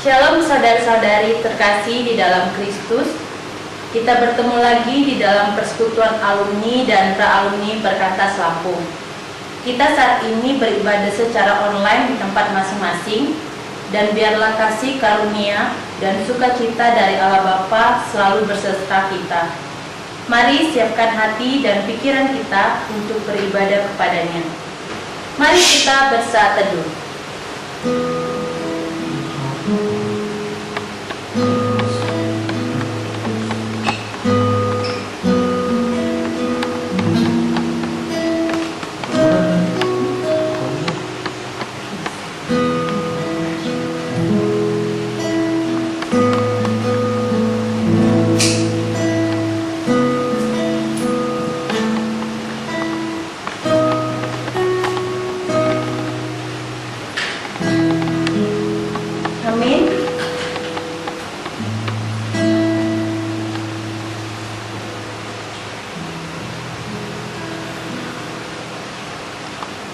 Shalom saudara-saudari terkasih di dalam Kristus. Kita bertemu lagi di dalam persekutuan alumni dan pra-alumni Perkantas Lampung. Kita saat ini beribadah secara online di tempat masing-masing, dan biarlah kasih karunia dan sukacita dari Allah Bapa selalu berserta kita. Mari siapkan hati dan pikiran kita untuk beribadah kepadanya. Mari kita bersaat teduh.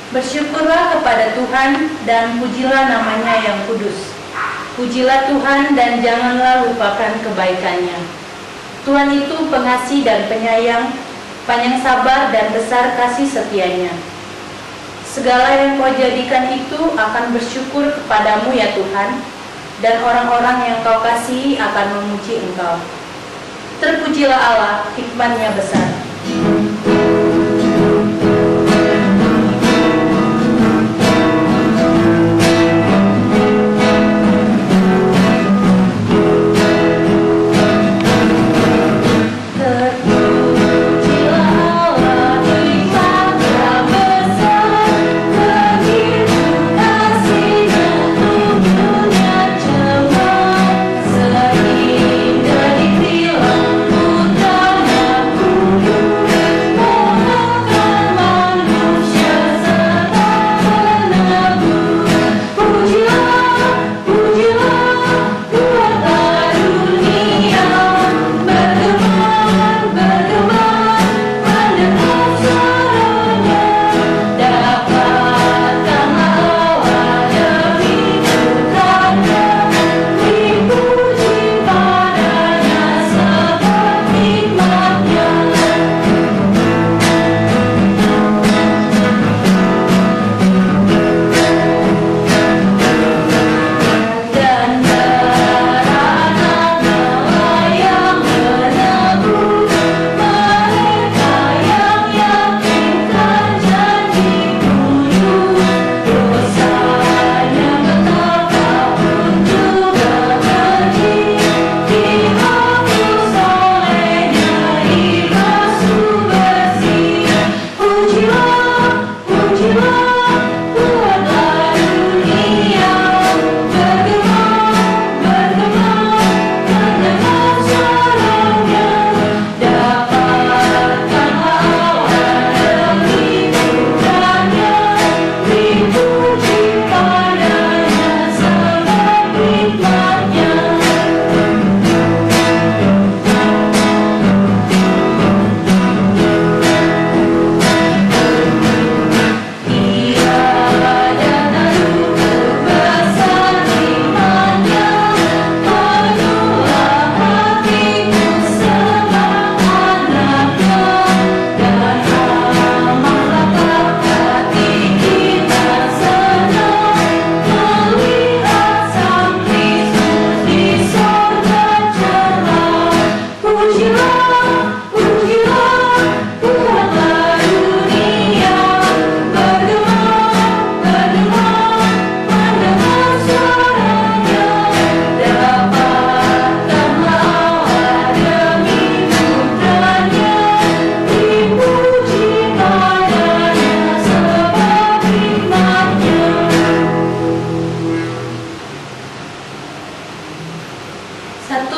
Bersyukurlah kepada Tuhan dan pujilah namanya yang kudus. Pujilah Tuhan dan janganlah lupakan kebaikannya. Tuhan itu pengasih dan penyayang, panjang sabar dan besar kasih setianya. Segala yang kau jadikan itu akan bersyukur kepadamu ya Tuhan, dan orang-orang yang kau kasihi akan memuji engkau. Terpujilah Allah, hikmat-Nya besar.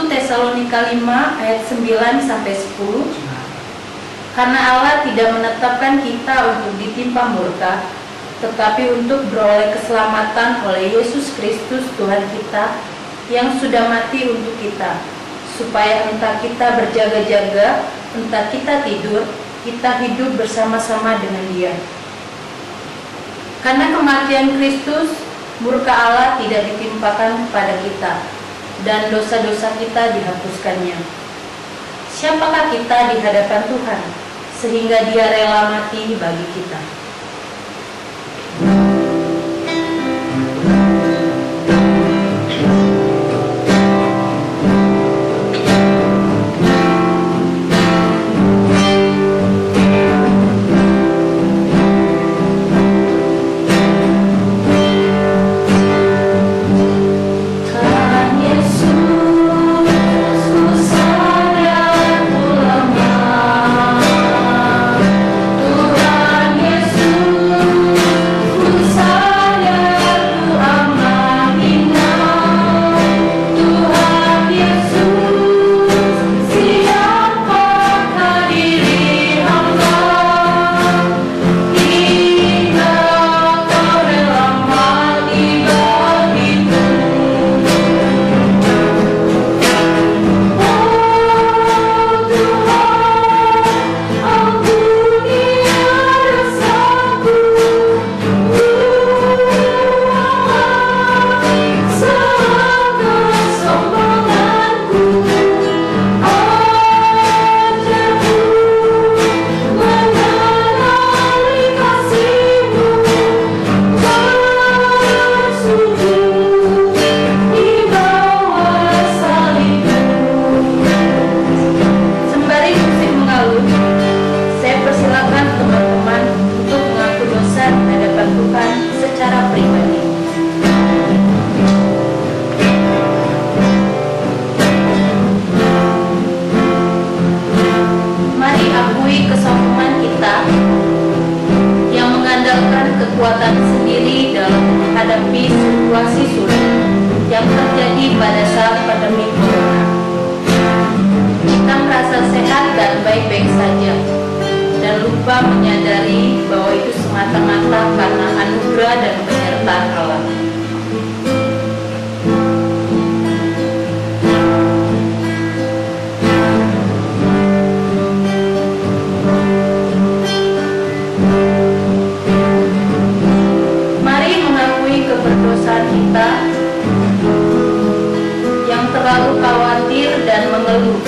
Tesalonika 5 ayat 9-10. Karena Allah tidak menetapkan kita untuk ditimpa murka, tetapi untuk beroleh keselamatan oleh Yesus Kristus Tuhan kita, yang sudah mati untuk kita, supaya entah kita berjaga-jaga, entah kita tidur, kita hidup bersama-sama dengan Dia. Karena kematian Kristus murka Allah tidak ditimpakan kepada kita, dan dosa-dosa kita dihapuskannya. Siapakah kita di hadapan Tuhan, sehingga Dia rela mati bagi kita? Kekuatan sendiri dalam menghadapi situasi sulit yang terjadi pada saat pandemi corona. Kita merasa sehat dan baik-baik saja, dan lupa menyadari bahwa itu semata-mata karena anugerah dan penyertaan Allah. Keberdosaan kita yang terlalu khawatir dan mengeluh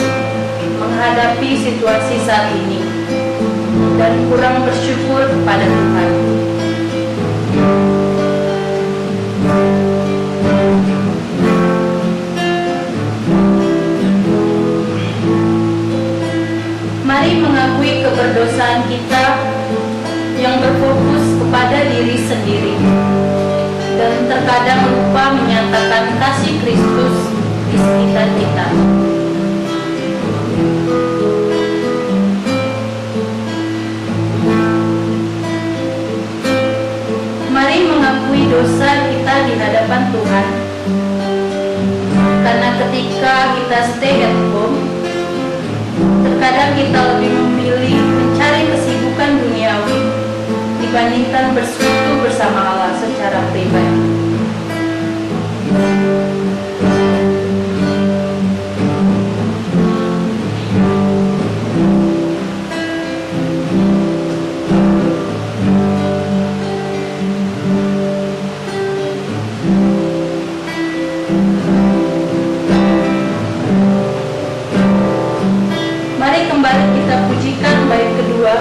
menghadapi situasi saat ini dan kurang bersyukur kepada Tuhan. Mari mengakui keberdosaan kita yang berfokus kepada diri sendiri dan terkadang lupa menyatakan kasih Kristus di sekitar kita. Mari mengakui dosa kita di hadapan Tuhan, karena ketika kita stay at home, terkadang kita lebih memilih mencari kesibukan duniawi dibandingkan bersekutu bersama Allah secara pribadi. Mari kembali kita pujikan bait kedua.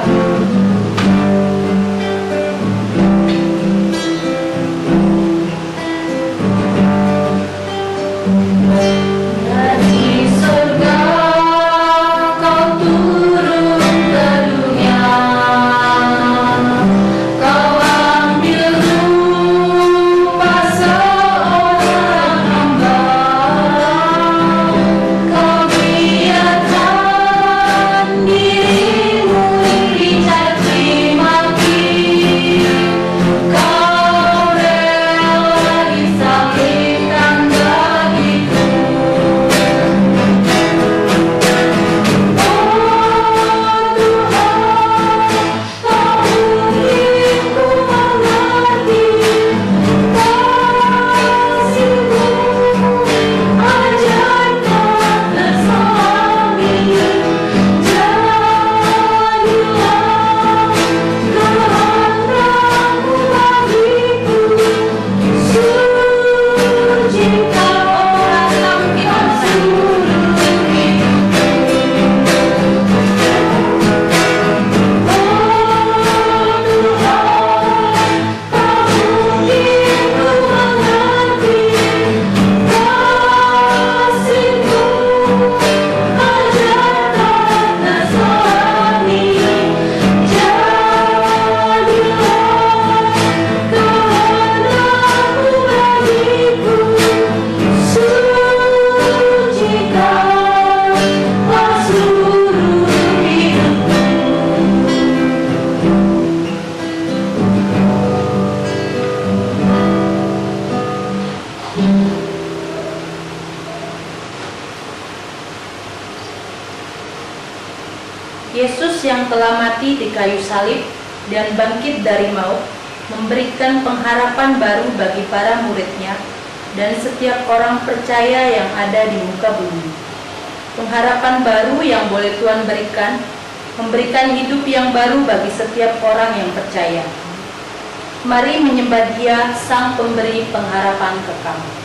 Yesus yang telah mati di kayu salib dan bangkit dari maut memberikan pengharapan baru bagi para murid-Nya dan setiap orang percaya yang ada di muka bumi. Pengharapan baru yang boleh Tuhan berikan, memberikan hidup yang baru bagi setiap orang yang percaya. Mari menyembah Dia, Sang Pemberi pengharapan kekal.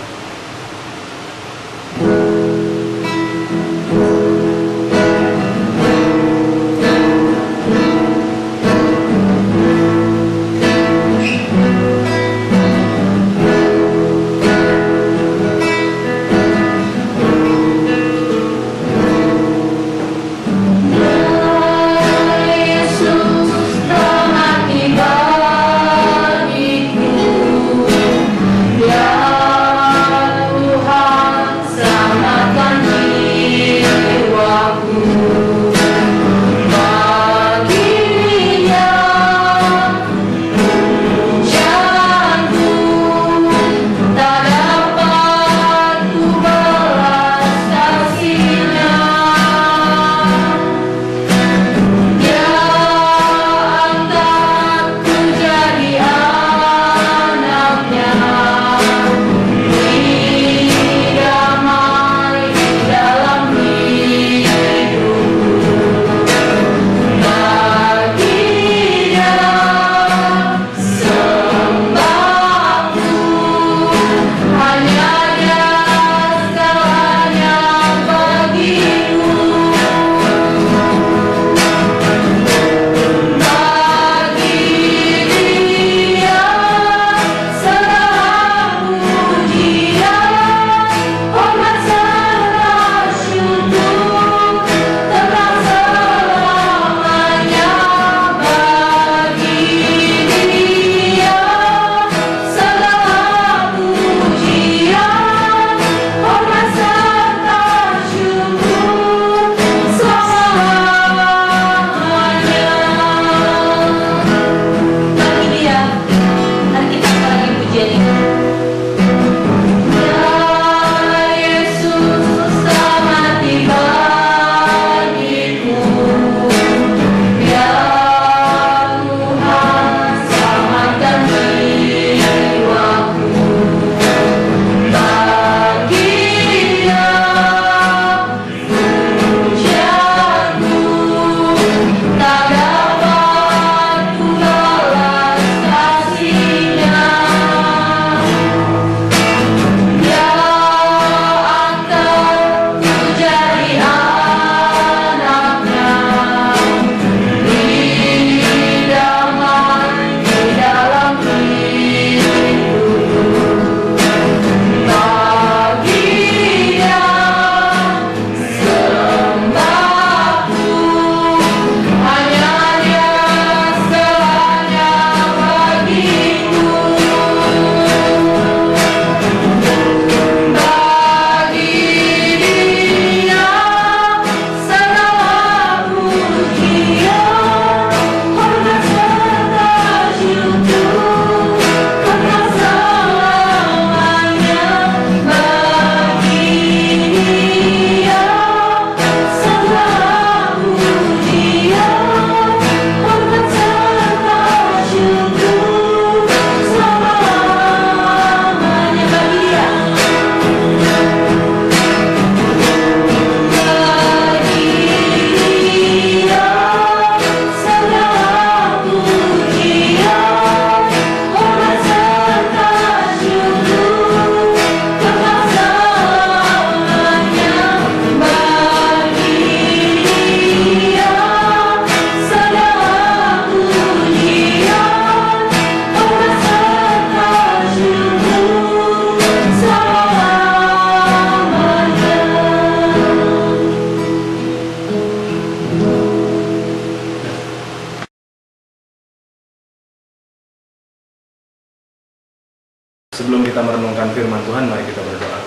Sebelum kita merenungkan firman Tuhan, mari kita berdoa.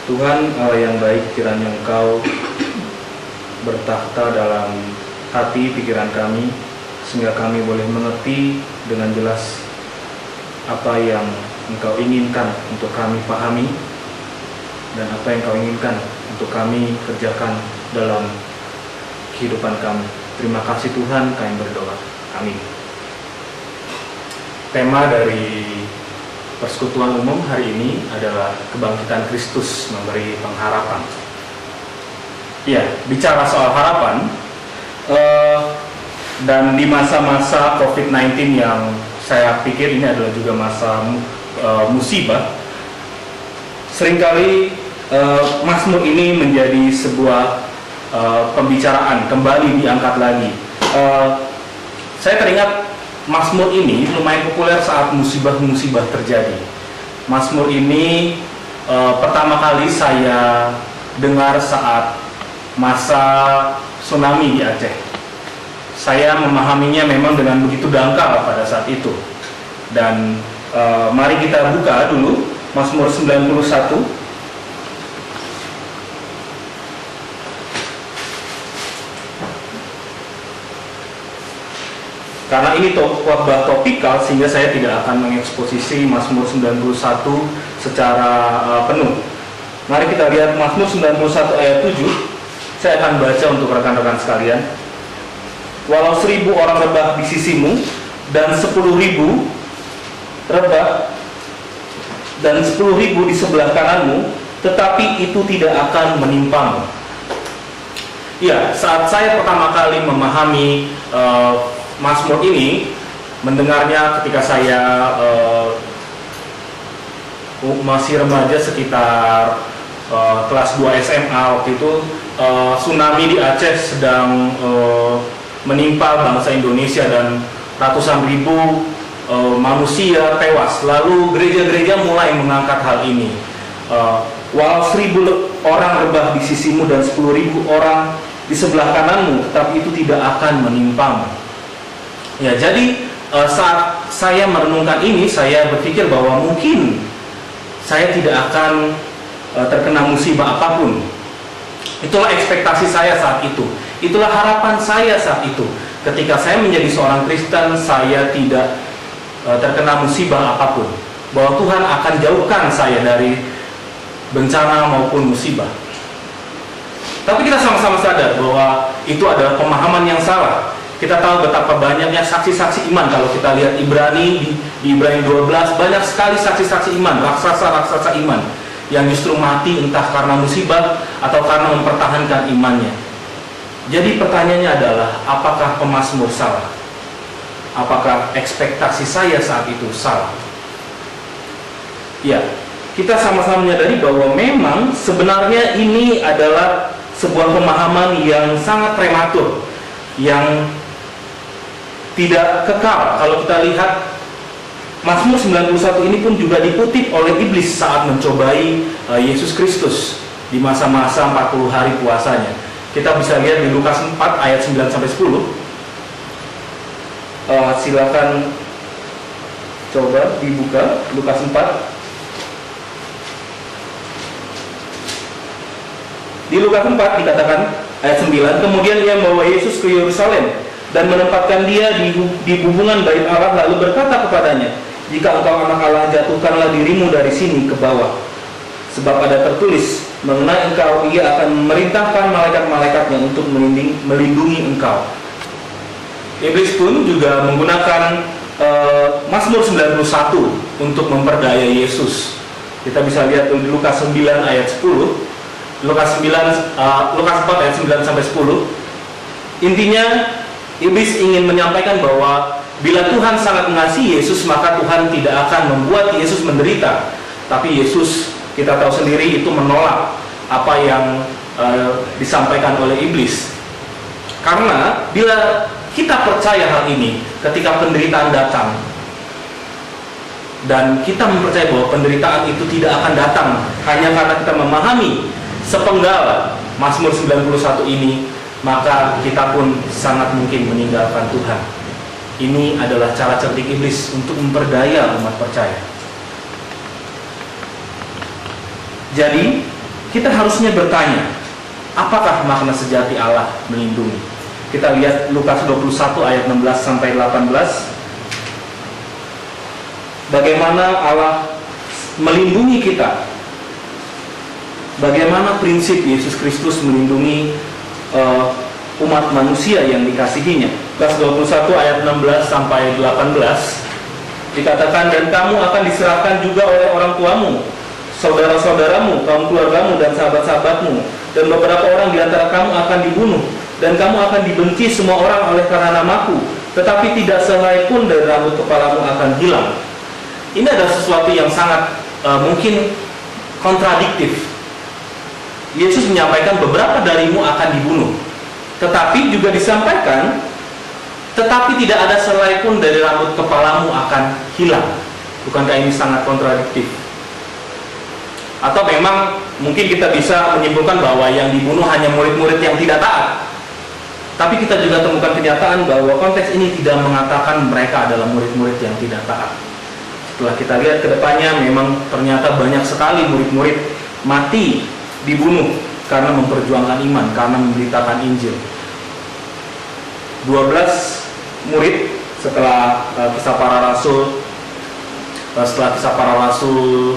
Tuhan Allah yang baik, kiranya Engkau bertahta dalam hati pikiran kami, sehingga kami boleh mengerti dengan jelas apa yang Engkau inginkan untuk kami pahami, dan apa yang Engkau inginkan untuk kami kerjakan dalam kehidupan kami. Terima kasih Tuhan, kami berdoa. Amin. Tema dari persekutuan umum hari ini adalah kebangkitan Kristus memberi pengharapan. Ya, bicara soal harapan, dan di masa-masa COVID-19 yang saya pikir ini adalah juga masa musibah, seringkali Mazmur ini menjadi sebuah pembicaraan, kembali diangkat lagi. Saya teringat Mazmur ini lumayan populer saat musibah-musibah terjadi. Mazmur ini pertama kali saya dengar saat masa tsunami di Aceh. Saya memahaminya memang dengan begitu dangkal pada saat itu. Dan mari kita buka dulu Mazmur 91. Karena ini khotbah topikal, sehingga saya tidak akan mengeksposisi Mazmur 91 secara penuh. Mari kita lihat Mazmur 91 ayat 7. Saya akan baca untuk rekan-rekan sekalian. Walau 1000 orang rebah di sisimu, dan 10.000 rebah, dan 10.000 di sebelah kananmu, tetapi itu tidak akan menimpamu. Ya, saat saya pertama kali memahami Mazmur ini, mendengarnya ketika saya masih remaja sekitar kelas 2 SMA. Waktu itu tsunami di Aceh sedang menimpa bangsa Indonesia dan ratusan ribu manusia tewas. Lalu gereja-gereja mulai mengangkat hal ini. Walau 1000 orang rebah di sisimu dan 10.000 orang di sebelah kananmu, tetapi itu tidak akan menimpamu. Ya, jadi saat saya merenungkan ini, saya berpikir bahwa mungkin saya tidak akan terkena musibah apapun. Itulah ekspektasi saya saat itu. Itulah harapan saya saat itu. Ketika saya menjadi seorang Kristen, saya tidak terkena musibah apapun. Bahwa Tuhan akan jauhkan saya dari bencana maupun musibah. Tapi kita sama-sama sadar bahwa itu adalah pemahaman yang salah. Kita tahu betapa banyaknya saksi-saksi iman. Kalau kita lihat Ibrani, di Ibrani 12, banyak sekali saksi-saksi iman, raksasa-raksasa iman yang justru mati entah karena musibah atau karena mempertahankan imannya. Jadi pertanyaannya adalah, apakah pemazmur salah? Apakah ekspektasi saya saat itu salah? Ya, kita sama-sama menyadari bahwa memang sebenarnya ini adalah sebuah pemahaman yang sangat prematur, yang tidak kekal. Kalau kita lihat Mazmur 91 ini pun juga dikutip oleh iblis saat mencobai Yesus Kristus di masa-masa 40 hari puasanya. Kita bisa lihat di Lukas 4 ayat 9-10. Silakan coba dibuka Lukas 4. Di Lukas 4 dikatakan ayat 9, kemudian ia membawa Yesus ke Yerusalem dan menempatkan dia di hubungan bait Allah, lalu berkata kepadanya, jika engkau anak Allah, jatuhkanlah dirimu dari sini ke bawah. Sebab ada tertulis, mengenai engkau ia akan memerintahkan malaikat-malaikatnya untuk melindungi engkau. Iblis pun juga menggunakan Mazmur 91 untuk memperdaya Yesus. Kita bisa lihat di Lukas 9 ayat 10. Lukas 4 ayat 9-10. Intinya iblis ingin menyampaikan bahwa bila Tuhan sangat mengasihi Yesus, maka Tuhan tidak akan membuat Yesus menderita. Tapi Yesus, kita tahu sendiri, itu menolak apa yang disampaikan oleh iblis. Karena bila kita percaya hal ini, ketika penderitaan datang dan kita mempercayai bahwa penderitaan itu tidak akan datang hanya karena kita memahami sepenggal Mazmur 91 ini, maka kita pun sangat mungkin meninggalkan Tuhan. Ini adalah cara cerdik iblis untuk memperdaya umat percaya. Jadi kita harusnya bertanya, apakah makna sejati Allah melindungi? Kita lihat Lukas 21 ayat 16-18. Bagaimana Allah melindungi kita bagaimana prinsip Yesus Kristus melindungi umat manusia yang dikasihinya. Lukas 21 ayat 16 sampai 18 dikatakan, dan kamu akan diserahkan juga oleh orang tuamu, saudara-saudaramu, kaum keluargamu, dan sahabat-sahabatmu, dan beberapa orang di antara kamu akan dibunuh, dan kamu akan dibenci semua orang oleh karena namaku, tetapi tidak sehelai pun dari rambut kepalamu akan hilang. Ini adalah sesuatu yang sangat mungkin kontradiktif. Yesus menyampaikan beberapa darimu akan dibunuh, tetapi juga disampaikan, tetapi tidak ada sehelai pun dari rambut kepalamu akan hilang. Bukankah ini sangat kontradiktif? Atau memang mungkin kita bisa menyimpulkan bahwa yang dibunuh hanya murid-murid yang tidak taat. Tapi kita juga temukan kenyataan bahwa konteks ini tidak mengatakan mereka adalah murid-murid yang tidak taat. Setelah kita lihat ke depannya, memang ternyata banyak sekali murid-murid mati, dibunuh karena memperjuangkan iman, karena memberitakan Injil. 12 murid setelah kisah para rasul, setelah kisah para rasul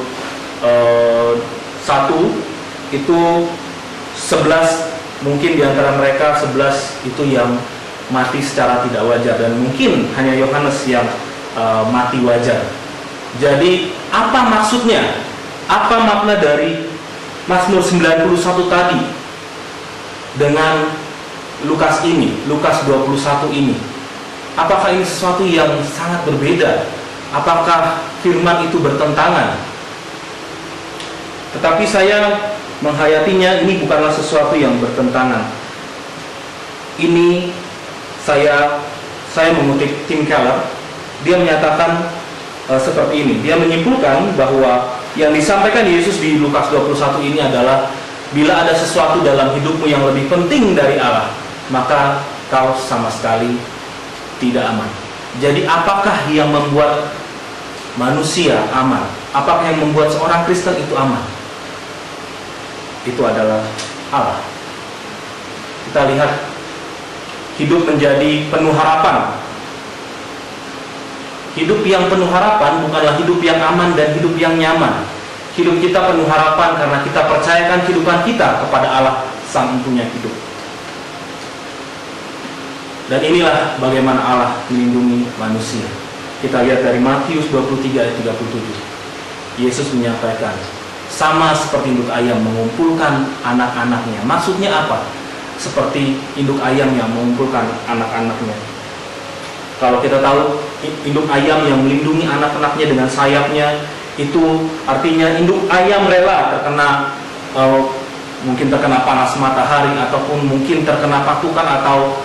1 itu 11, mungkin diantara mereka 11 itu yang mati secara tidak wajar, dan mungkin hanya Yohanes yang mati wajar. Jadi apa maksudnya? Apa makna dari Mazmur 91 tadi dengan Lukas ini, Lukas 21 ini? Apakah ini sesuatu yang sangat berbeda? Apakah firman itu bertentangan? Tetapi saya menghayatinya ini bukanlah sesuatu yang bertentangan. Ini saya mengutip Tim Keller, dia menyatakan seperti ini. Dia menyimpulkan bahwa yang disampaikan Yesus di Lukas 21 ini adalah, bila ada sesuatu dalam hidupmu yang lebih penting dari Allah, maka kau sama sekali tidak aman. Jadi apakah yang membuat manusia aman? Apakah yang membuat seorang Kristen itu aman? Itu adalah Allah. Kita lihat hidup menjadi penuh harapan. Hidup yang penuh harapan bukanlah hidup yang aman dan hidup yang nyaman. Hidup kita penuh harapan karena kita percayakan kehidupan kita kepada Allah, Sang Empunya hidup. Dan inilah bagaimana Allah melindungi manusia. Kita lihat dari Matius 23 ayat 37. Yesus menyampaikan, sama seperti induk ayam mengumpulkan anak-anaknya. Maksudnya apa? Seperti induk ayam yang mengumpulkan anak-anaknya. Kalau kita tahu induk ayam yang melindungi anak-anaknya dengan sayapnya, itu artinya induk ayam rela terkena mungkin terkena panas matahari, ataupun mungkin terkena patukan atau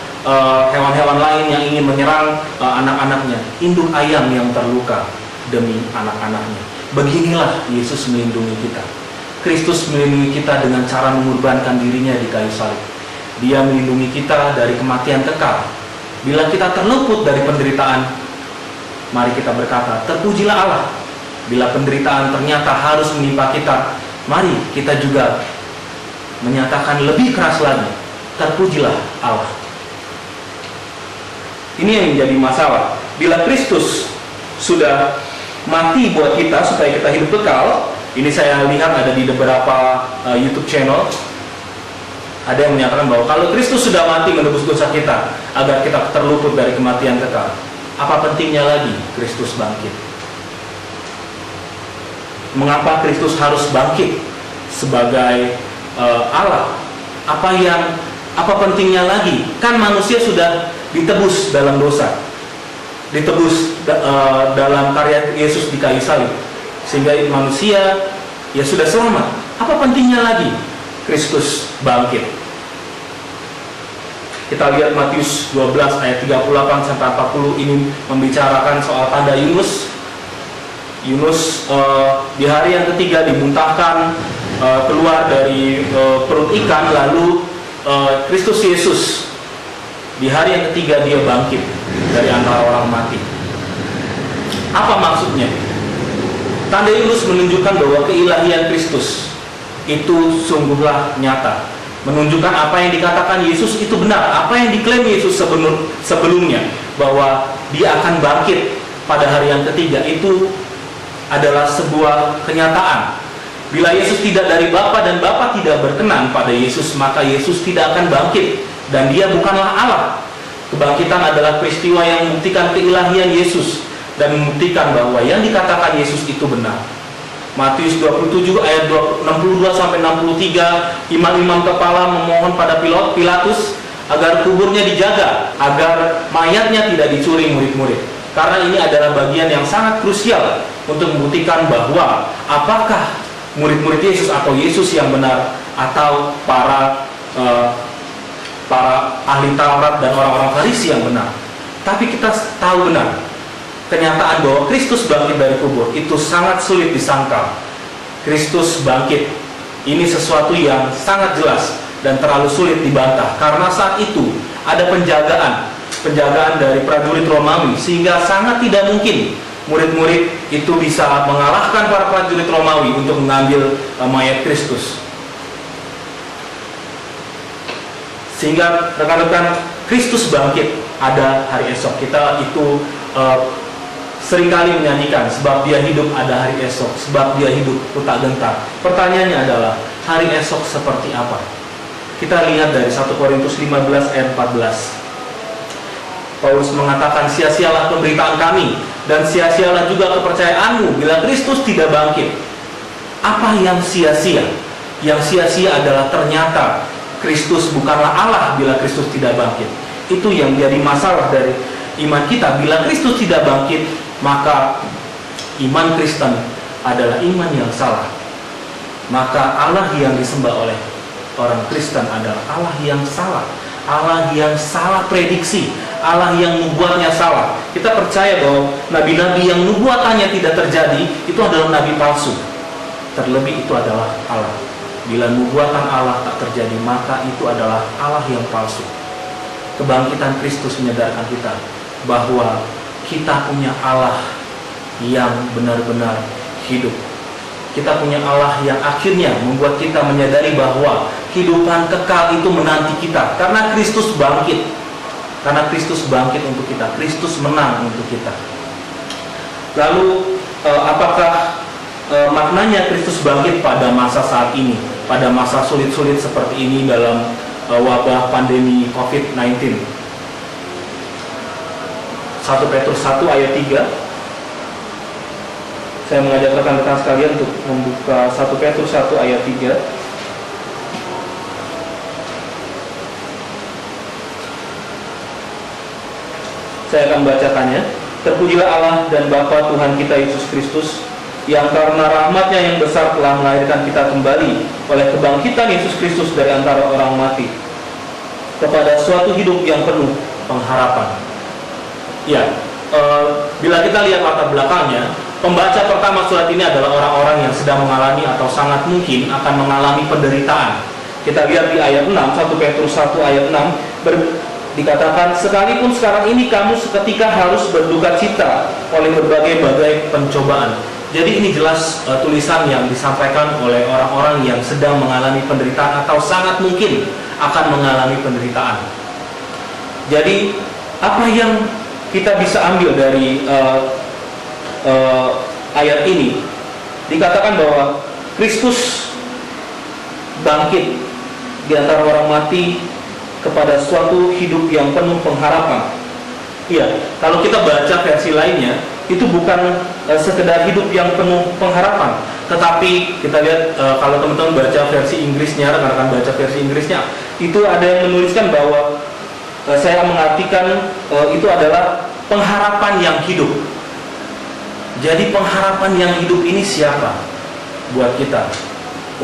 hewan-hewan lain yang ingin menyerang anak-anaknya. Induk ayam yang terluka demi anak-anaknya. Beginilah Yesus melindungi kita. Kristus melindungi kita dengan cara mengorbankan dirinya di kayu salib. Dia melindungi kita dari kematian kekal. Bila kita terluput dari penderitaan, mari kita berkata, terpujilah Allah. Bila penderitaan ternyata harus menimpa kita, mari kita juga menyatakan lebih keras lagi, terpujilah Allah. Ini yang menjadi masalah. Bila Kristus sudah mati buat kita supaya kita hidup kekal, ini saya lihat ada di beberapa YouTube channel, ada yang menyatakan bahwa kalau Kristus sudah mati menebus dosa kita agar kita terluput dari kematian kekal, apa pentingnya lagi Kristus bangkit? Mengapa Kristus harus bangkit sebagai Allah? Apa pentingnya lagi? Kan manusia sudah ditebus dalam dosa, ditebus dalam karya Yesus di kayu salib, sehingga manusia ya sudah selamat. Apa pentingnya lagi Kristus bangkit? Kita lihat Matius 12 ayat 38 sampai 40, ini membicarakan soal tanda Yunus. Yunus di hari yang ketiga dimuntahkan keluar dari perut ikan, lalu Kristus Yesus di hari yang ketiga dia bangkit dari antara orang mati. Apa maksudnya? Tanda Yunus menunjukkan bahwa keilahian Kristus itu sungguhlah nyata, menunjukkan apa yang dikatakan Yesus itu benar, apa yang diklaim Yesus sebelumnya, bahwa dia akan bangkit pada hari yang ketiga, itu adalah sebuah kenyataan. Bila Yesus tidak dari Bapa dan Bapa tidak berkenan pada Yesus, maka Yesus tidak akan bangkit dan dia bukanlah Allah. Kebangkitan adalah peristiwa yang membuktikan keilahian Yesus dan membuktikan bahwa yang dikatakan Yesus itu benar. Matius 27 ayat 62 sampai 63, imam-imam kepala memohon pada Pilatus agar kuburnya dijaga, agar mayatnya tidak dicuri murid-murid. Karena ini adalah bagian yang sangat krusial untuk membuktikan bahwa apakah murid-murid Yesus atau Yesus yang benar atau para ahli Taurat dan orang-orang Farisi yang benar. Tapi kita tahu benar kenyataan bahwa Kristus bangkit dari kubur itu sangat sulit disangkal. Kristus bangkit ini sesuatu yang sangat jelas dan terlalu sulit dibantah, karena saat itu ada penjagaan dari prajurit Romawi, sehingga sangat tidak mungkin murid-murid itu bisa mengalahkan para prajurit Romawi untuk mengambil mayat Kristus. Sehingga rekan-rekan, Kristus bangkit ada hari esok. Kita itu seringkali menyanyikan, sebab dia hidup ada hari esok, sebab dia hidup ku tak gentar. Pertanyaannya adalah, hari esok seperti apa? Kita lihat dari 1 Korintus 15 ayat 14. Paulus mengatakan, sia-sialah pemberitaan kami dan sia-sialah juga kepercayaanmu bila Kristus tidak bangkit. Apa yang sia-sia? Yang sia-sia adalah ternyata Kristus bukanlah Allah bila Kristus tidak bangkit. Itu yang jadi masalah dari iman kita. Bila Kristus tidak bangkit, maka iman Kristen adalah iman yang salah. Maka Allah yang disembah oleh orang Kristen adalah Allah yang salah. Allah yang salah prediksi, Allah yang nubuatnya salah. Kita percaya bahwa nabi-nabi yang nubuatannya tidak terjadi itu adalah nabi palsu. Terlebih itu adalah Allah. Bila nubuatan Allah tak terjadi, maka itu adalah Allah yang palsu. Kebangkitan Kristus menyadarkan kita bahwa kita punya Allah yang benar-benar hidup. Kita punya Allah yang akhirnya membuat kita menyadari bahwa kehidupan kekal itu menanti kita, karena Kristus bangkit. Karena Kristus bangkit untuk kita, Kristus menang untuk kita. Lalu apakah maknanya Kristus bangkit pada masa saat ini, pada masa sulit-sulit seperti ini dalam wabah pandemi COVID-19? 1 Petrus 1 ayat 3. Saya mengajak rekan-rekan sekalian untuk membuka 1 Petrus 1 ayat 3. Saya akan bacakannya. Terpujilah Allah dan Bapa Tuhan kita Yesus Kristus, yang karena rahmat-Nya yang besar telah melahirkan kita kembali oleh kebangkitan Yesus Kristus dari antara orang mati, kepada suatu hidup yang penuh pengharapan. Ya, bila kita lihat latar belakangnya, pembaca pertama surat ini adalah orang-orang yang sedang mengalami atau sangat mungkin akan mengalami penderitaan. Kita lihat di ayat 6, 1 Petrus 1 ayat 6, dikatakan, sekalipun sekarang ini kamu seketika harus berduka cita oleh berbagai-bagai pencobaan. Jadi ini jelas tulisan yang disampaikan oleh orang-orang yang sedang mengalami penderitaan atau sangat mungkin akan mengalami penderitaan. Jadi apa yang kita bisa ambil dari ayat ini? Dikatakan bahwa Kristus bangkit di antara orang mati kepada suatu hidup yang penuh pengharapan. Iya, kalau kita baca versi lainnya, itu bukan sekedar hidup yang penuh pengharapan, tetapi kita lihat kalau teman-teman baca versi Inggrisnya, rekan-rekan baca versi Inggrisnya, itu ada yang menuliskan bahwa saya mengartikan itu adalah pengharapan yang hidup. Jadi pengharapan yang hidup ini siapa buat kita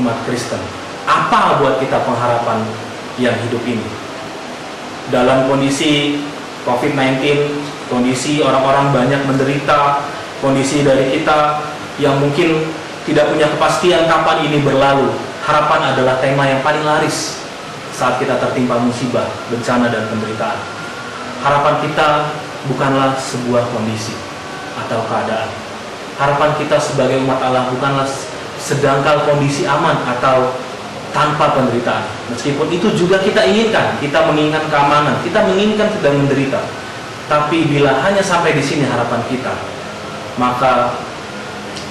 umat Kristen? Apa buat kita pengharapan yang hidup ini? Dalam kondisi COVID-19, kondisi orang-orang banyak menderita, kondisi dari kita yang mungkin tidak punya kepastian kapan ini berlalu, harapan adalah tema yang paling laris saat kita tertimpa musibah, bencana, dan penderitaan. Harapan kita bukanlah sebuah kondisi atau keadaan. Harapan kita sebagai umat Allah bukanlah sedangkal kondisi aman atau tanpa penderitaan. Meskipun itu juga kita inginkan, kita menginginkan keamanan, kita menginginkan sedang menderita. Tapi bila hanya sampai di sini harapan kita, maka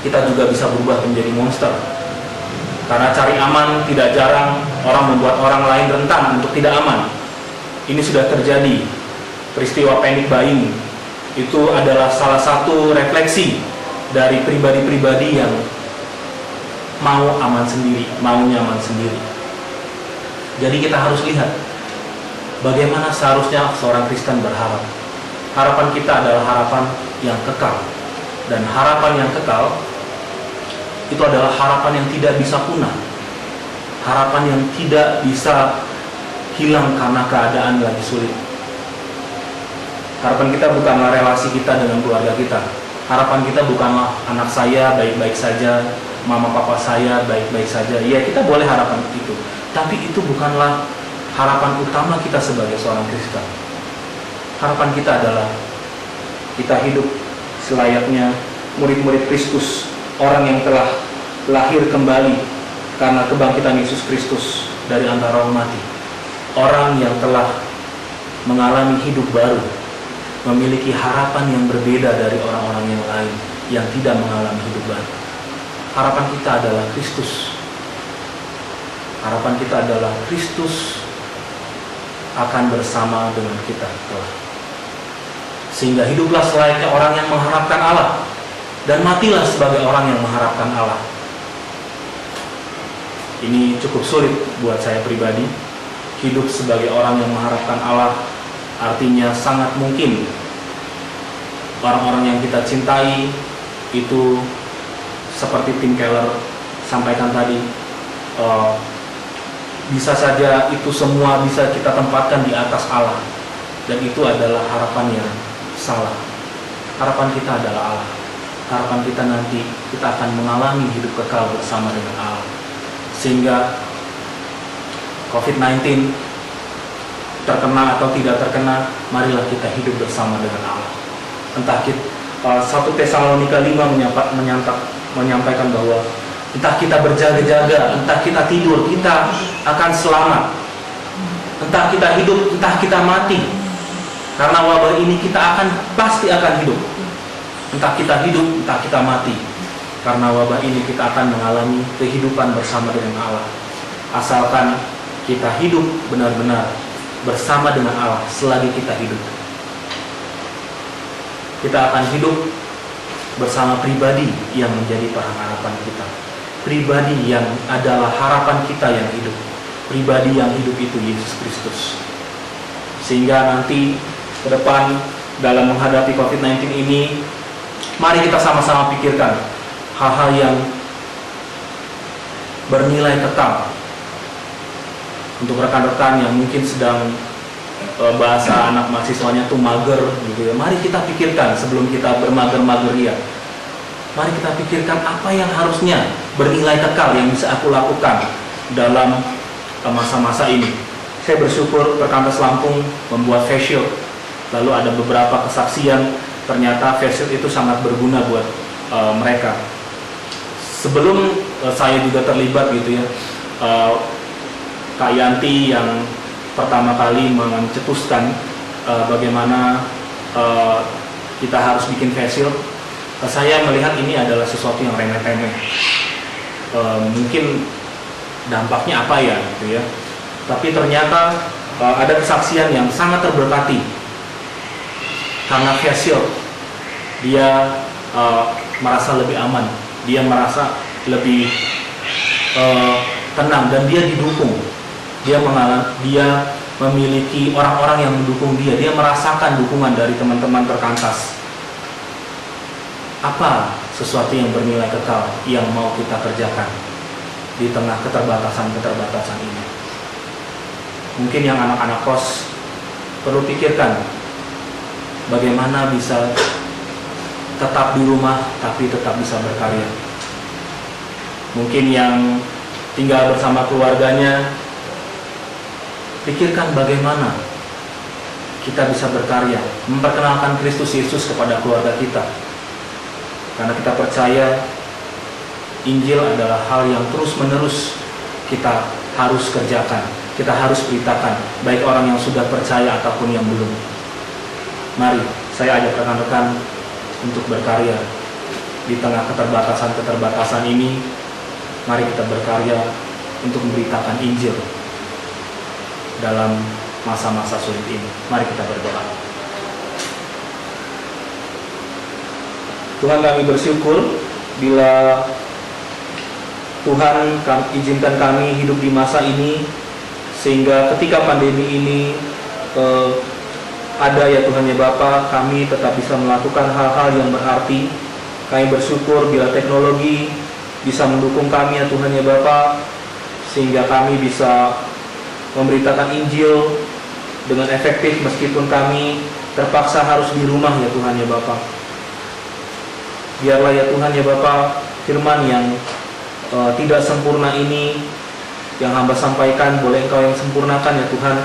kita juga bisa berubah menjadi monster Karena cari aman tidak jarang orang membuat orang lain rentan untuk tidak aman. Ini sudah terjadi. Peristiwa panic buying itu adalah salah satu refleksi dari pribadi-pribadi yang mau aman sendiri, mau nyaman sendiri. Jadi kita harus lihat bagaimana seharusnya seorang Kristen berharap. Harapan kita adalah harapan yang kekal. Dan harapan yang kekal itu adalah harapan yang tidak bisa punah. Harapan yang tidak bisa hilang karena keadaan lagi sulit. Harapan kita bukanlah relasi kita dengan keluarga kita. Harapan kita bukanlah anak saya baik-baik saja, mama papa saya baik-baik saja. Ya, kita boleh harapan itu. Tapi itu bukanlah harapan utama kita sebagai seorang Kristen. Harapan kita adalah kita hidup selayaknya murid-murid Kristus, orang yang telah lahir kembali karena kebangkitan Yesus Kristus dari antara orang mati. Orang yang telah mengalami hidup baru, memiliki harapan yang berbeda dari orang-orang yang lain yang tidak mengalami hidup baru. Harapan kita adalah Kristus. Harapan kita adalah Kristus akan bersama dengan kita kelak. Sehingga hiduplah selayaknya orang yang mengharapkan Allah, dan matilah sebagai orang yang mengharapkan Allah. Ini cukup sulit buat saya pribadi. Hidup sebagai orang yang mengharapkan Allah artinya sangat mungkin orang-orang yang kita cintai itu seperti Tim Keller sampaikan tadi, bisa saja itu semua bisa kita tempatkan di atas Allah, dan itu adalah harapan yang salah. Harapan kita adalah Allah. Harapan kita nanti kita akan mengalami hidup kekal bersama dengan Allah. Sehingga COVID-19 terkena atau tidak terkena, marilah kita hidup bersama dengan Allah. Entah kita 1 Tesalonika 5 menyampaikan bahwa entah kita berjaga-jaga, entah kita tidur, kita akan selamat. Entah kita hidup, entah kita mati. Karena wabah ini kita pasti akan hidup. Entah kita hidup, entah kita mati. Karena wabah ini kita akan mengalami kehidupan bersama dengan Allah. Asalkan kita hidup benar-benar bersama dengan Allah selagi kita hidup. Kita akan hidup bersama pribadi yang menjadi pengharapan kita. Pribadi yang adalah harapan kita yang hidup. Pribadi yang hidup itu Yesus Kristus. Sehingga nanti ke depan dalam menghadapi COVID-19 ini, mari kita sama-sama pikirkan hal-hal yang bernilai kekal. Untuk rekan-rekan yang mungkin sedang bahasa anak mahasiswanya tuh mager gitu ya, mari kita pikirkan sebelum kita bermager-mager ya. Mari kita pikirkan apa yang harusnya bernilai kekal yang bisa aku lakukan dalam masa-masa ini. Saya bersyukur Perkantas Lampung membuat face shield. Lalu ada beberapa kesaksian, ternyata face shield itu sangat berguna buat mereka. Sebelum saya juga terlibat gitu ya, Kak Yanti yang pertama kali mencetuskan bagaimana kita harus bikin face shield, saya melihat ini adalah sesuatu yang remeh-temeh. Mungkin dampaknya apa ya gitu ya. Tapi ternyata ada kesaksian yang sangat terberkati. Karena face shield, dia merasa lebih aman, dia merasa lebih tenang, dan dia didukung. Dia memiliki orang-orang yang mendukung dia. Dia merasakan dukungan dari teman-teman Perkantas. Apa sesuatu yang bernilai kekal yang mau kita kerjakan di tengah keterbatasan-keterbatasan ini? Mungkin yang anak-anak kos perlu pikirkan bagaimana bisa tetap di rumah tapi tetap bisa berkarya. Mungkin yang tinggal bersama keluarganya, pikirkan bagaimana kita bisa berkarya, memperkenalkan Kristus Yesus kepada keluarga kita. Karena kita percaya Injil adalah hal yang terus-menerus kita harus kerjakan, kita harus beritakan, baik orang yang sudah percaya ataupun yang belum. Mari, saya ajak rekan-rekan untuk berkarya di tengah keterbatasan-keterbatasan ini, Mari kita berkarya untuk memberitakan Injil dalam masa-masa sulit ini. Mari kita berdoa. Tuhan, kami bersyukur bila Tuhan izinkan kami hidup di masa ini, sehingga ketika pandemi ini ada ya Tuhan ya Bapa, kami tetap bisa melakukan hal-hal yang berarti. Kami bersyukur bila teknologi bisa mendukung kami ya Tuhan ya Bapa, sehingga kami bisa memberitakan Injil dengan efektif meskipun kami terpaksa harus di rumah ya Tuhan ya Bapa. Biarlah ya Tuhan ya Bapa, firman yang tidak sempurna ini yang hamba sampaikan, boleh Engkau yang sempurnakan ya Tuhan.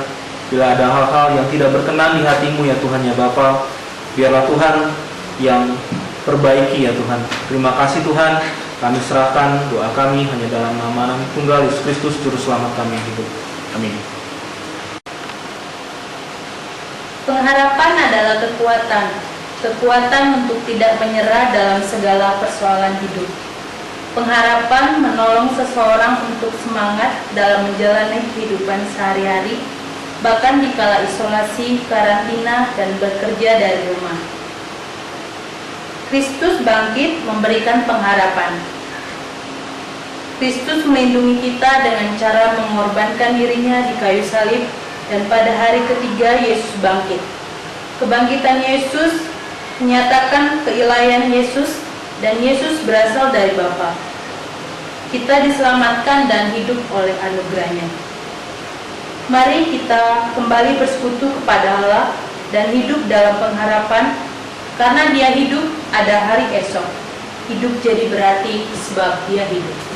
Bila ada hal-hal yang tidak berkenan di hatimu ya Tuhan ya Bapa, biarlah Tuhan yang perbaiki ya Tuhan. Terima kasih Tuhan, kami serahkan doa kami hanya dalam nama tunggal Yesus Kristus Juru Selamat kami yang hidup. Amin. Pengharapan adalah kekuatan untuk tidak menyerah dalam segala persoalan hidup. Pengharapan menolong seseorang untuk semangat dalam menjalani kehidupan sehari-hari, bahkan dikala isolasi, karantina, dan bekerja dari rumah. Kristus bangkit memberikan pengharapan. Kristus melindungi kita dengan cara mengorbankan dirinya di kayu salib, dan pada hari ketiga Yesus bangkit. Kebangkitan Yesus menyatakan keilahian Yesus, dan Yesus berasal dari Bapa. Kita diselamatkan dan hidup oleh anugerah-Nya. Mari kita kembali bersekutu kepada Allah dan hidup dalam pengharapan, karena Dia hidup, ada hari esok. Hidup jadi berarti sebab Dia hidup.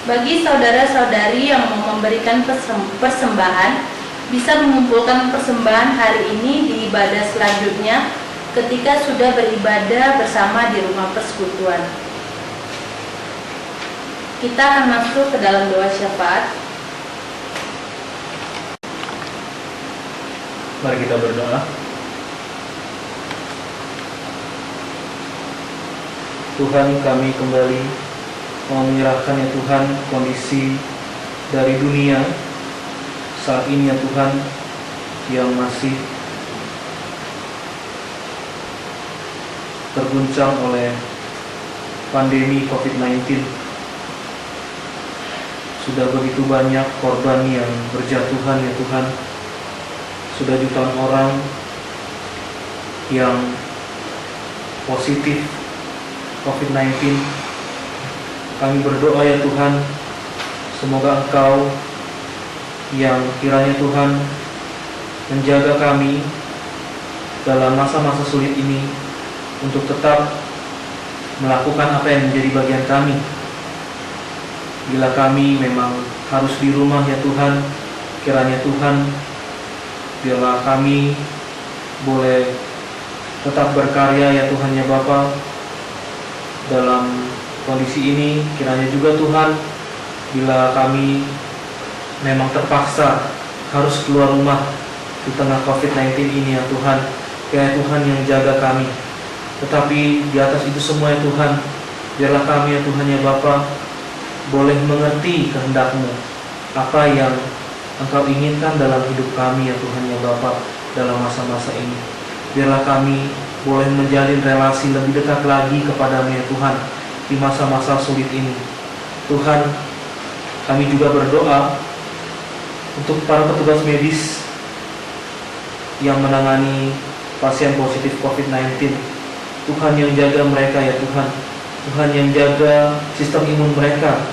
Bagi saudara-saudari yang mau memberikan persembahan, bisa mengumpulkan persembahan hari ini di ibadah selanjutnya ketika sudah beribadah bersama di rumah persekutuan. Kita akan masuk ke dalam doa syafaat. Mari kita berdoa. Tuhan, kami kembali mau menyerahkan ya Tuhan kondisi dari dunia, saat ini ya Tuhan, yang masih terguncang oleh pandemi COVID-19. Sudah begitu banyak korban yang berjatuhan ya Tuhan. Sudah jutaan orang yang positif COVID-19. Kami berdoa ya Tuhan, semoga Engkau yang kiranya Tuhan menjaga kami dalam masa-masa sulit ini untuk tetap melakukan apa yang menjadi bagian kami. Bila kami memang harus di rumah ya Tuhan, kiranya Tuhan, biarlah kami boleh tetap berkarya ya Tuhan ya Bapa. Dalam kondisi ini, kiranya juga Tuhan, bila kami memang terpaksa harus keluar rumah di tengah COVID-19 ini ya Tuhan, kiranya Tuhan yang jaga kami. Tetapi di atas itu semua ya Tuhan, biarlah kami ya Tuhan ya Bapa boleh mengerti kehendak-Mu, apa yang Engkau inginkan dalam hidup kami ya Tuhan ya Bapa dalam masa-masa ini. Biarlah kami boleh menjalin relasi lebih dekat lagi kepada-Mu ya Tuhan di masa-masa sulit ini. Tuhan, kami juga berdoa untuk para petugas medis yang menangani pasien positif COVID-19. Tuhan yang jaga mereka ya Tuhan. Tuhan yang jaga sistem imun mereka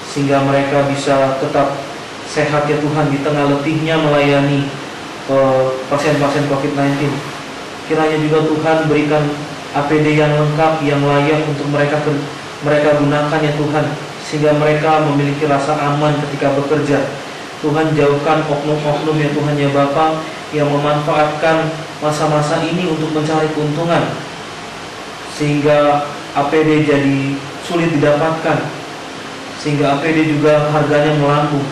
sehingga mereka bisa tetap sehat ya Tuhan di tengah letihnya melayani pasien-pasien COVID-19. Kiranya juga Tuhan berikan APD yang lengkap, yang layak untuk mereka gunakan ya Tuhan, sehingga mereka memiliki rasa aman ketika bekerja. Tuhan, jauhkan oknum-oknum ya Tuhan ya Bapa yang memanfaatkan masa-masa ini untuk mencari keuntungan, sehingga APD jadi sulit didapatkan, sehingga APD juga harganya melambung.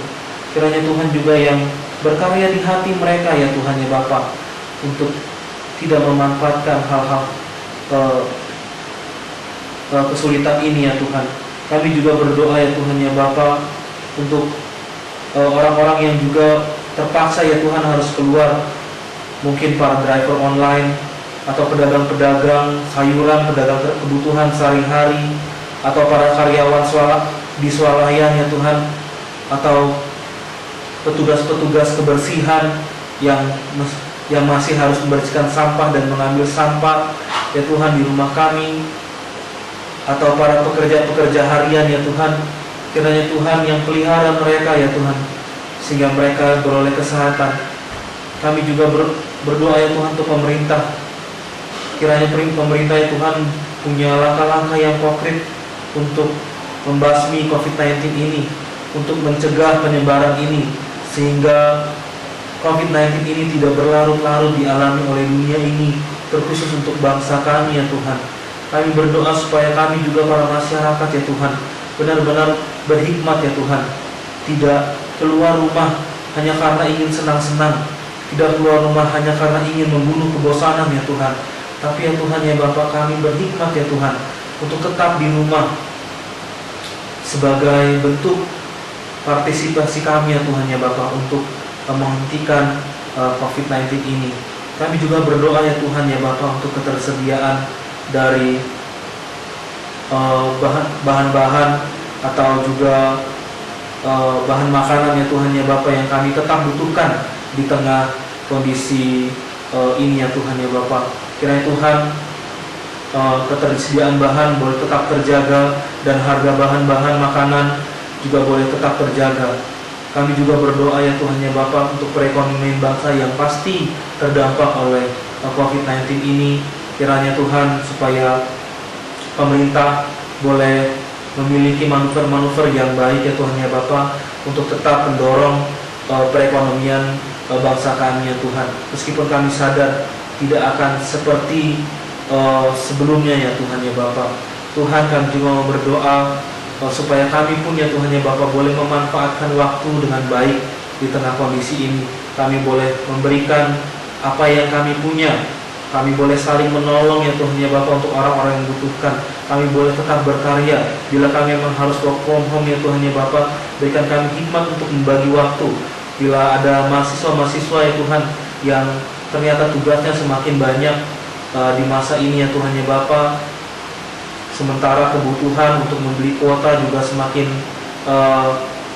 Kiranya Tuhan juga yang berkarya di hati mereka ya Tuhan ya Bapa, untuk tidak memanfaatkan hal-hal kesulitan ini ya Tuhan. Kami juga berdoa ya Tuhan ya Bapa untuk orang-orang yang juga terpaksa ya Tuhan harus keluar, mungkin para driver online atau pedagang-pedagang sayuran, pedagang kebutuhan sehari-hari, atau para karyawan di swalayan ya Tuhan, atau petugas-petugas kebersihan yang masih harus membersihkan sampah dan mengambil sampah ya Tuhan di rumah kami, atau para pekerja-pekerja harian ya Tuhan. Kiranya Tuhan yang pelihara mereka ya Tuhan, sehingga mereka beroleh kesehatan. Kami juga berdoa ya Tuhan untuk pemerintah. Kiranya pemerintah ya Tuhan punya langkah-langkah yang konkret untuk membasmi COVID-19 ini, untuk mencegah penyebaran ini, sehingga COVID-19 ini tidak berlarut-larut dialami oleh dunia ini, terkhusus untuk bangsa kami ya Tuhan. Kami berdoa supaya kami juga para masyarakat ya Tuhan benar-benar berhikmat ya Tuhan, tidak keluar rumah hanya karena ingin senang-senang, tidak keluar rumah hanya karena ingin membunuh kebosanan ya Tuhan. Tapi ya Tuhan ya Bapa, kami berhikmat ya Tuhan untuk tetap di rumah sebagai bentuk partisipasi kami ya Tuhan ya Bapa untuk menghentikan COVID-19 ini. Kami juga berdoa ya Tuhan ya Bapa untuk ketersediaan dari bahan-bahan atau juga bahan makanan ya Tuhan ya Bapa yang kami tetap butuhkan di tengah kondisi ini ya Tuhan ya Bapa. Kiranya Tuhan ketersediaan bahan boleh tetap terjaga dan harga bahan-bahan makanan juga boleh tetap terjaga. Kami juga berdoa ya Tuhan ya Bapa untuk perekonomian bangsa yang pasti terdampak oleh COVID-19 ini. Kiranya Tuhan supaya pemerintah boleh memiliki manuver-manuver yang baik ya Tuhan ya Bapa untuk tetap mendorong perekonomian bangsa kami ya Tuhan. Meskipun kami sadar tidak akan seperti sebelumnya ya Tuhan ya Bapa. Tuhan, kami juga mau berdoa supaya kami pun ya Tuhan ya Bapa boleh memanfaatkan waktu dengan baik di tengah kondisi ini. Kami boleh memberikan apa yang kami punya. Kami boleh saling menolong ya Tuhan ya Bapa untuk orang-orang yang membutuhkan. Kami boleh tetap berkarya. Bila kami memang harus work from home ya Tuhan ya Bapa, berikan kami hikmat untuk membagi waktu Bila ada mahasiswa-mahasiswa ya Tuhan yang ternyata tugasnya semakin banyak di masa ini ya Tuhan ya Bapa, sementara kebutuhan untuk membeli kuota juga semakin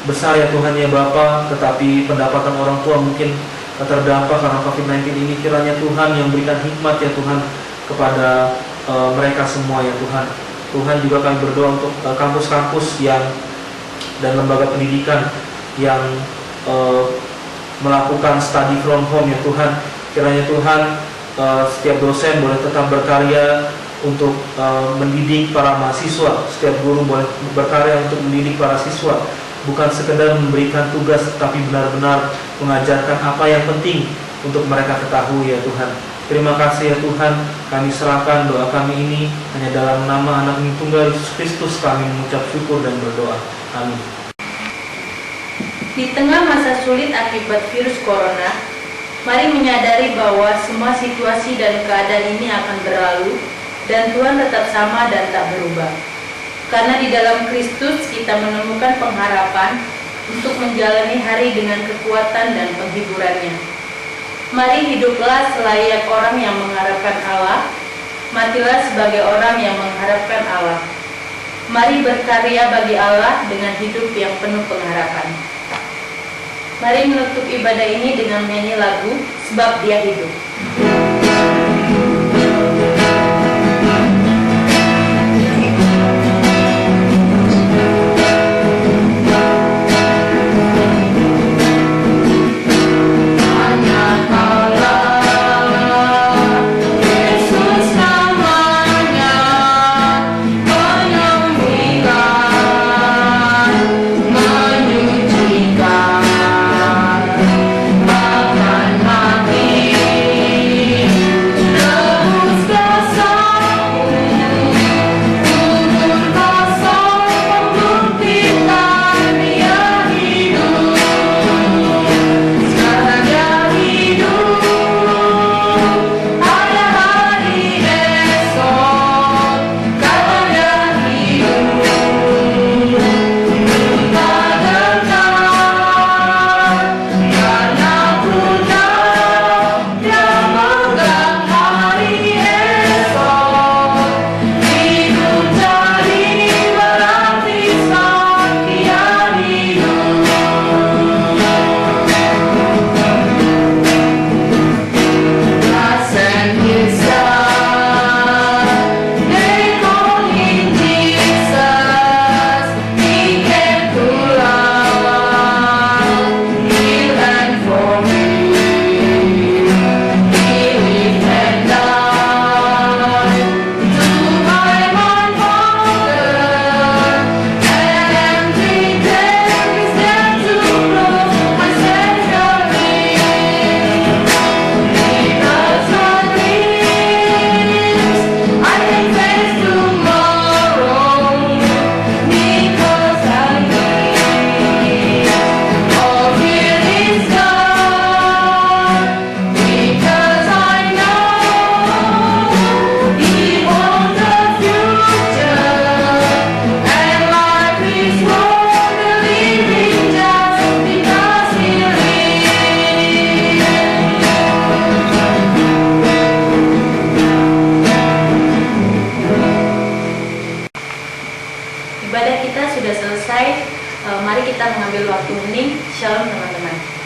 besar ya Tuhan ya Bapa, tetapi pendapatan orang tua mungkin terdampak karena COVID-19 ini. Kiranya Tuhan yang berikan hikmat ya Tuhan kepada mereka semua ya Tuhan. Tuhan juga kami berdoa untuk kampus-kampus yang dan lembaga pendidikan yang melakukan study from home ya Tuhan. Kiranya Tuhan setiap dosen boleh tetap berkarya untuk mendidik para mahasiswa, setiap guru boleh berkarya untuk mendidik para siswa, bukan sekedar memberikan tugas tetapi benar-benar mengajarkan apa yang penting untuk mereka ketahui ya Tuhan. Terima kasih ya Tuhan, kami serahkan doa kami ini hanya dalam nama anak tunggal Yesus Kristus kami mengucap syukur dan berdoa. Amin. Di tengah masa sulit akibat virus corona, mari menyadari bahwa semua situasi dan keadaan ini akan berlalu dan Tuhan tetap sama dan tak berubah. Karena di dalam Kristus kita menemukan pengharapan untuk menjalani hari dengan kekuatan dan penghiburannya. Mari hiduplah selayak orang yang mengharapkan Allah, matilah sebagai orang yang mengharapkan Allah. Mari berkarya bagi Allah dengan hidup yang penuh pengharapan. Mari menutup ibadah ini dengan menyanyi lagu Sebab Dia Hidup. Ibadah kita sudah selesai. Mari kita mengambil waktu hening. Shalom teman-teman.